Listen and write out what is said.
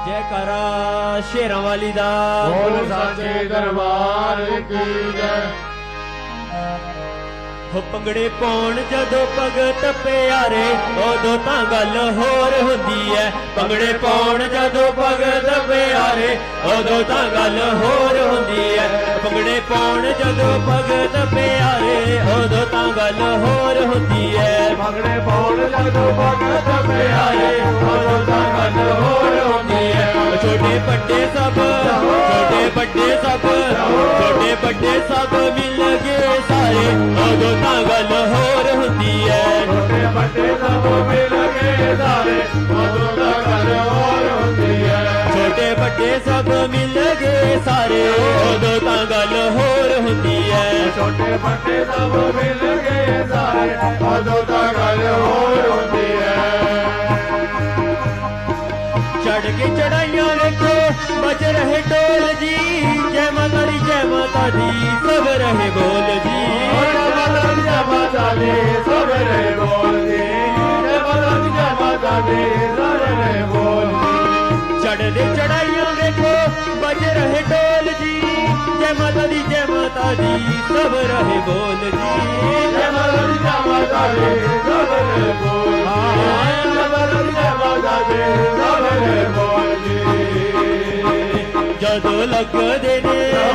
जयकारा शेरां वाली दा बोल साचे दरबार की जय। हो पंगड़े पाउण जदों भगत प्यारे उदों तां गल होर हुंदी है। पंगड़े पाउण जदों भगत प्यारे उदों तां गल होर हुंदी है। पंगड़े पाउण जदों भगत प्यारे उदों तां गल होर हुंदी है। पंगड़े पाउण जदों भगत प्यारे उदों तां गल होर हुंदी है। छोटे बड़े सब छोटे बड़े सब छोटे बड़े सब मिल गए सारे उदों तां गल होर हुंदी है। छोटे बड़े सब मिल गए सारे उदों तां गल होर हुंदी है। छोटे बड़े सब मिल गए सारे उदों तां गल होर हुंदी है। छोटे बड़े सब मिल गए सारे उदों तां गल होर हुंदी है। चढ़ के चढ़ाइयां देखो बज रहे ढोल जी जय माता दी सब रहे बोल जी। जय माता दी सब रहे बोल जी। जय माता दी सब रहे बोल जी। चढ़दे चढ़ाइयां देखो बज रहे ढोल जी जय माता दी सब रहे बोल जी। जय माता दी सब रहे बोल जी। जय माता दी सब रहे बोल जी। जदों लगदे ने